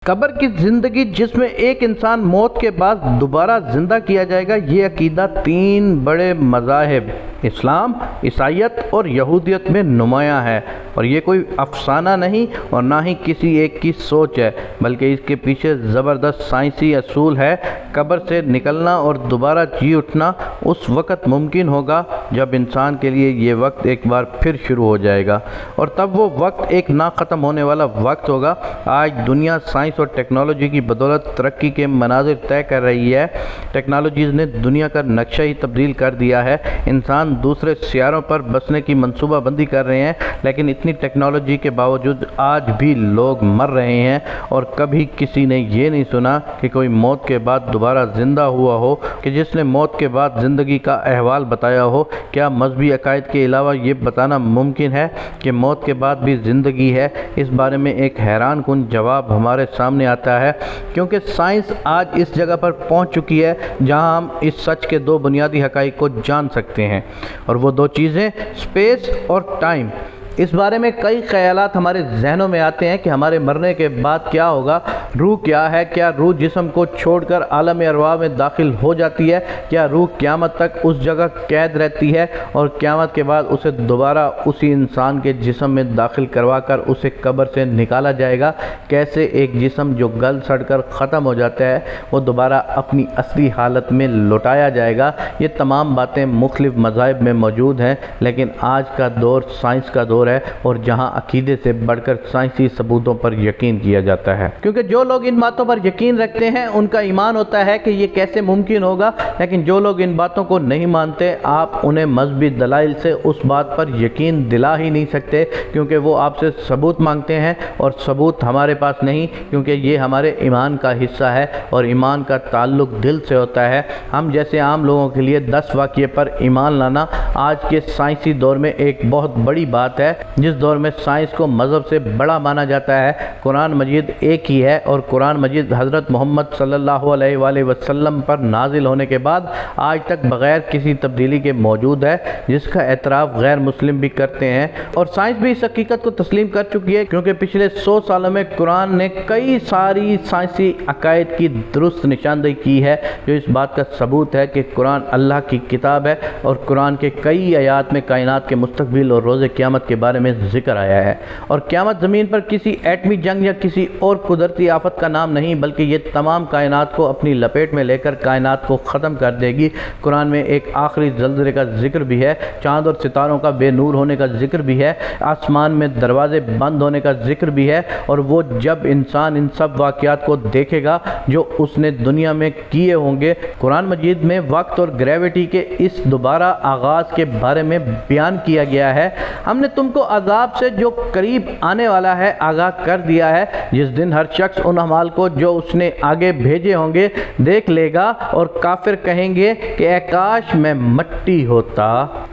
قبر کی زندگی جس میں ایک انسان موت کے بعد دوبارہ زندہ کیا جائے گا، یہ عقیدہ تین بڑے مذاہب اسلام، عیسائیت اور یہودیت میں نمایاں ہے، اور یہ کوئی افسانہ نہیں اور نہ ہی کسی ایک کی سوچ ہے، بلکہ اس کے پیچھے زبردست سائنسی اصول ہے۔ قبر سے نکلنا اور دوبارہ جی اٹھنا اس وقت ممکن ہوگا جب انسان کے لیے یہ وقت ایک بار پھر شروع ہو جائے گا، اور تب وہ وقت ایک نہ ختم ہونے والا وقت ہوگا۔ آج دنیا سائنس اور ٹیکنالوجی کی بدولت ترقی کے مناظر طے کر رہی ہے۔ ٹیکنالوجیز نے دنیا کا نقشہ ہی تبدیل کر دیا ہے۔ انسان دوسرے سیاروں پر بسنے کی منصوبہ بندی کر رہے ہیں، لیکن اتنی ٹیکنالوجی کے باوجود آج بھی لوگ مر رہے ہیں، اور کبھی کسی نے یہ نہیں سنا کہ کوئی موت کے بعد دوبارہ زندہ ہوا ہو، کہ جس نے موت کے بعد زندگی کا احوال بتایا ہو۔ کیا مذہبی عقائد کے علاوہ یہ بتانا ممکن ہے کہ موت کے بعد بھی زندگی ہے؟ اس بارے میں ایک حیران کن جواب ہمارے سامنے آتا ہے، کیونکہ سائنس آج اس جگہ پر پہنچ چکی ہے جہاں ہم اس سچ کے دو بنیادی حقائق کو جان سکتے ہیں، اور وہ دو چیزیں اسپیس اور ٹائم۔ اس بارے میں کئی خیالات ہمارے ذہنوں میں آتے ہیں کہ ہمارے مرنے کے بعد کیا ہوگا، روح کیا ہے، کیا روح جسم کو چھوڑ کر عالم ارواح میں داخل ہو جاتی ہے، کیا روح قیامت تک اس جگہ قید رہتی ہے، اور قیامت کے بعد اسے دوبارہ اسی انسان کے جسم میں داخل کروا کر اسے قبر سے نکالا جائے گا، کیسے ایک جسم جو گل سڑ کر ختم ہو جاتا ہے وہ دوبارہ اپنی اصلی حالت میں لوٹایا جائے گا۔ یہ تمام باتیں مختلف مذاہب میں موجود ہیں، لیکن آج کا دور سائنس کا دور ہے، اور جہاں عقیدے سے بڑھ کر سائنسی ثبوتوں پر یقین کیا جاتا ہے، کیونکہ جو لوگ ان باتوں پر یقین رکھتے ہیں ان کا ایمان ہوتا ہے کہ یہ کیسے ممکن ہوگا، لیکن جو لوگ ان باتوں کو نہیں مانتے، آپ انہیں مذہبی دلائل سے اس بات پر یقین دلا ہی نہیں سکتے، کیونکہ وہ آپ سے ثبوت مانگتے ہیں، اور ثبوت ہمارے پاس نہیں، کیونکہ یہ ہمارے ایمان کا حصہ ہے، اور ایمان کا تعلق دل سے ہوتا ہے۔ ہم جیسے عام لوگوں کے لیے 10 واقعے پر ایمان لانا آج کے سائنسی دور میں ایک بہت بڑی بات ہے، جس دور میں سائنس کو مذہب سے بڑا مانا جاتا ہے۔ قرآن مجید ایک ہی ہے، اور قرآن مجید حضرت محمد صلی اللہ علیہ وآلہ وسلم پر نازل ہونے کے بعد آج تک بغیر کسی تبدیلی کے موجود ہے، جس کا اعتراف غیر مسلم بھی کرتے ہیں، اور سائنس بھی اس حقیقت کو تسلیم کر چکی ہے، کیونکہ پچھلے 100 سالوں میں قرآن نے کئی ساری سائنسی عقائد کی درست نشاندہی کی ہے، جو اس بات کا ثبوت ہے کہ قرآن اللہ کی کتاب ہے، اور قرآن کے کئی آیات میں کائنات کے مستقبل اور روز قیامت کے بارے میں ذکر آیا ہے، اور قیامت زمین پر کسی ایٹمی جنگ یا کسی اور قدرتی آفت کا نام نہیں، بلکہ یہ تمام کائنات کو اپنی لپیٹ میں لے کر کائنات کو ختم کر دے گی۔ قرآن میں ایک آخری زلزلے کا ذکر بھی ہے، چاند اور ستاروں کا بے نور ہونے کا ذکر بھی ہے، آسمان میں دروازے بند ہونے کا ذکر بھی ہے، اور وہ جب انسان ان سب واقعات کو دیکھے گا جو اس نے دنیا میں کیے ہوں گے۔ قرآن مجید میں وقت اور گریوٹی کے اس دوبارہ آغاز کے بارے میں بیان کیا گیا ہے۔ ہم نے تم کو عذاب سے جو قریب آنے والا ہے آگاہ کر دیا ہے، جس دن ہر شخص ان اعمال کو جو اس نے آگے بھیجے ہوں گے دیکھ لے گا، اور کافر کہیں گے کہ اے کاش میں مٹی ہوتا،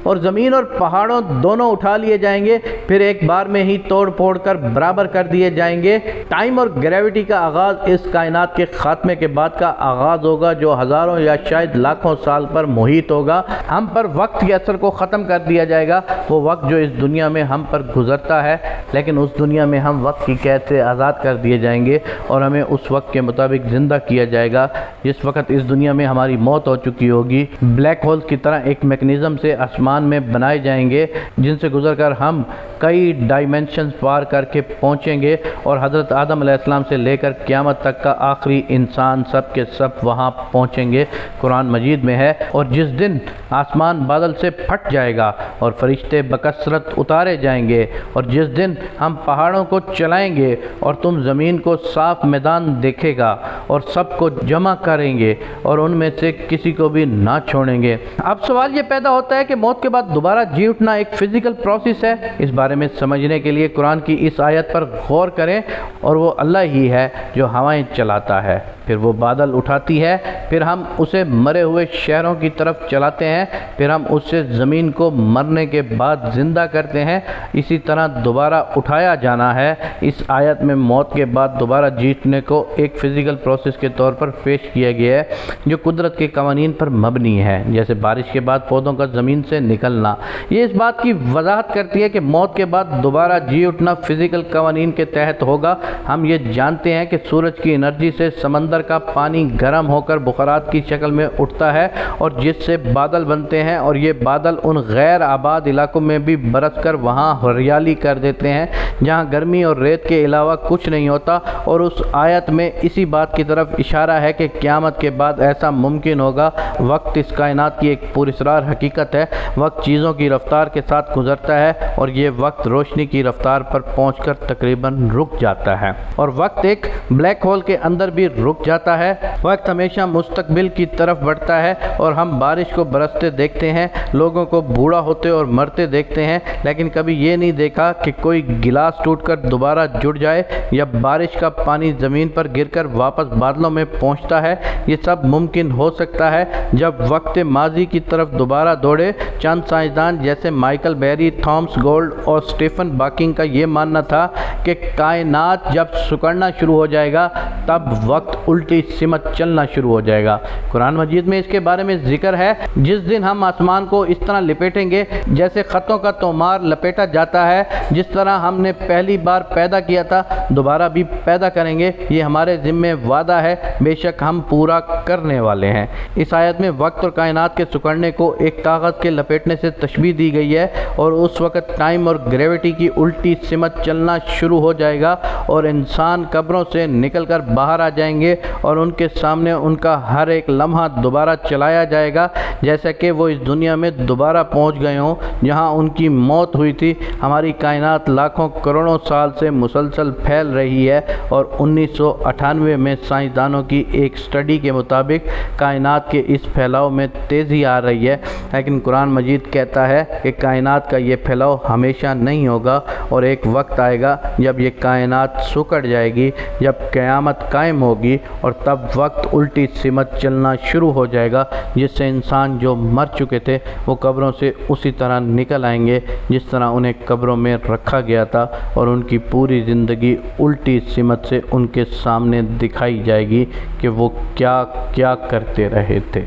اور زمین اور پہاڑوں دونوں اٹھا لیے جائیں گے، پھر ایک بار میں ہی توڑ پھوڑ کر برابر کر دیے جائیں گے۔ ٹائم اور گریوٹی کا آغاز اس کائنات کے خاتمے کے بعد کا آغاز ہوگا، جو ہزاروں یا شاید لاکھوں سال پر محیط ہوگا۔ ہم پر وقت کے اثر کو ختم کر دیا جائے گا، وہ وقت جو اس دنیا میں ہم پر گزرتا ہے، لیکن اس دنیا میں ہم وقت کی قید سے آزاد کر دیے جائیں گے، اور ہمیں اس وقت کے مطابق زندہ کیا جائے گا جس وقت اس دنیا میں ہماری موت ہو چکی ہوگی۔ بلیک ہول کی طرح ایک میکنزم سے آسمان میں بنائے جائیں گے، جن سے گزر کر ہم کئی ڈائمینشنز پار کر کے پہنچیں گے، اور حضرت آدم علیہ السلام سے لے کر قیامت تک کا آخری انسان سب کے سب وہاں پہنچیں گے۔ قرآن مجید میں ہے، اور جس دن آسمان بادل سے پھٹ جائے گا اور فرشتے بکثرت اتارے جائیں گے، اور جس دن ہم پہاڑوں کو چلائیں گے اور تم زمین کو صاف میدان دیکھے گا، اور سب کو جمع کریں گے اور ان میں سے کسی کو بھی نہ چھوڑیں گے۔ اب سوال یہ پیدا ہوتا ہے کہ موت کے بعد دوبارہ جی اٹھنا ایک فزیکل پروسیس ہے؟ اس بارے میں سمجھنے کے لیے قرآن کی اس آیت پر غور کریں، اور وہ اللہ ہی ہے جو ہوائیں چلاتا ہے، پھر وہ بادل اٹھاتی ہے، پھر ہم اسے مرے ہوئے شہروں کی طرف چلاتے ہیں، پھر ہم اس سے زمین کو مرنے کے بعد زندہ کرتے ہیں، اسی طرح دوبارہ اٹھایا جانا ہے۔ اس آیت میں موت کے بعد دوبارہ جیتنے کو ایک فزیکل پروسیس کے طور پر پیش کیا گیا ہے جو قدرت کے قوانین پر مبنی ہے، جیسے بارش کے بعد پودوں کا زمین سے نکلنا۔ یہ اس بات کی وضاحت کرتی ہے کہ موت کے بعد دوبارہ جی اٹھنا فزیکل قوانین کے تحت ہوگا۔ ہم یہ جانتے ہیں کہ سورج کی انرجی سے سمندر کا پانی گرم ہو کر بخارات کی شکل میں اٹھتا ہے اور جس سے بادل بنتے ہیں، اور یہ بادل ان غیر آباد علاقوں میں بھی برس کر وہاں ہریالی کر دیتے ہیں جہاں گرمی اور ریت کے علاوہ کچھ نہیں ہوتا۔ اور اس آیت میں اسی بات کی طرف اشارہ ہے کہ قیامت کے بعد ایسا ممکن ہوگا۔ وقت اس کائنات کی ایک پراسرار حقیقت ہے۔ وقت چیزوں کی رفتار کے ساتھ گزرتا ہے اور یہ وقت روشنی کی رفتار پر پہنچ کر تقریباً رک جاتا ہے، اور وقت ایک بلیک ہول کے اندر بھی رک جاتا ہے۔ وقت ہمیشہ مستقبل کی طرف بڑھتا ہے اور ہم بارش کو برستے دیکھتے ہیں، لوگوں کو بوڑھا ہوتے اور مرتے دیکھتے ہیں، لیکن کبھی یہ نہیں دیکھا کہ کوئی گلاس ٹوٹ کر دوبارہ جڑ جائے یا بارش کا پانی زمین پر گر کر واپس بادلوں میں پہنچتا ہے۔ یہ سب ممکن ہو سکتا ہے جب وقت ماضی کی طرف دوبارہ دوڑے۔ چند سائنسدان جیسے مائیکل بیری، تھامس گولڈ اور اسٹیفن ہاکنگ کا یہ ماننا تھا کہ کائنات جب سکڑنا شروع ہو جائے گا تب وقت الٹی سمت چلنا شروع ہو جائے گا۔ قرآن مجید میں اس کے بارے میں ذکر ہے، جس دن ہم آسمان کو اس طرح لپیٹیں گے جیسے خطوں کا تومار لپیٹا جاتا ہے، جس طرح ہم نے پہلی بار پیدا کیا تھا دوبارہ بھی پیدا کریں گے، یہ ہمارے ذمہ وعدہ ہے، بے شک ہم پورا کرنے والے ہیں۔ اس آیت میں وقت اور کائنات کے سکڑنے کو ایک کاغذ کے لپیٹنے سے تشبیہ دی گئی ہے، اور اس وقت ٹائم اور گریوٹی کی الٹی سمت چلنا شروع ہو جائے گا اور انسان قبروں سے نکل کر باہر آ جائیں گے اور ان کے سامنے ان کا ہر ایک لمحہ دوبارہ چلایا جائے گا جیسا کہ وہ اس دنیا میں دوبارہ پہنچ گئے ہوں جہاں ان کی موت ہوئی تھی۔ ہماری کائنات لاکھوں کروڑوں سال سے مسلسل پھیل رہی ہے، اور 1998 میں سائنسدانوں کی ایک سٹڈی کے مطابق کائنات کے اس پھیلاؤ میں تیزی آ رہی ہے، لیکن قرآن مجید کہتا ہے کہ کائنات کا یہ پھیلاؤ ہمیشہ نہیں ہوگا، اور ایک وقت آئے گا جب یہ کائنات سکڑ جائے گی، جب قیامت قائم ہوگی، اور تب وقت الٹی سمت چلنا شروع ہو جائے گا، جس سے انسان جو مر چکے تھے وہ قبروں سے اسی طرح نکل آئیں گے جس طرح انہیں قبروں میں رکھا گیا تھا، اور ان کی پوری زندگی الٹی سمت سے ان کے سامنے دکھائی جائے گی کہ وہ کیا کیا کرتے رہے تھے۔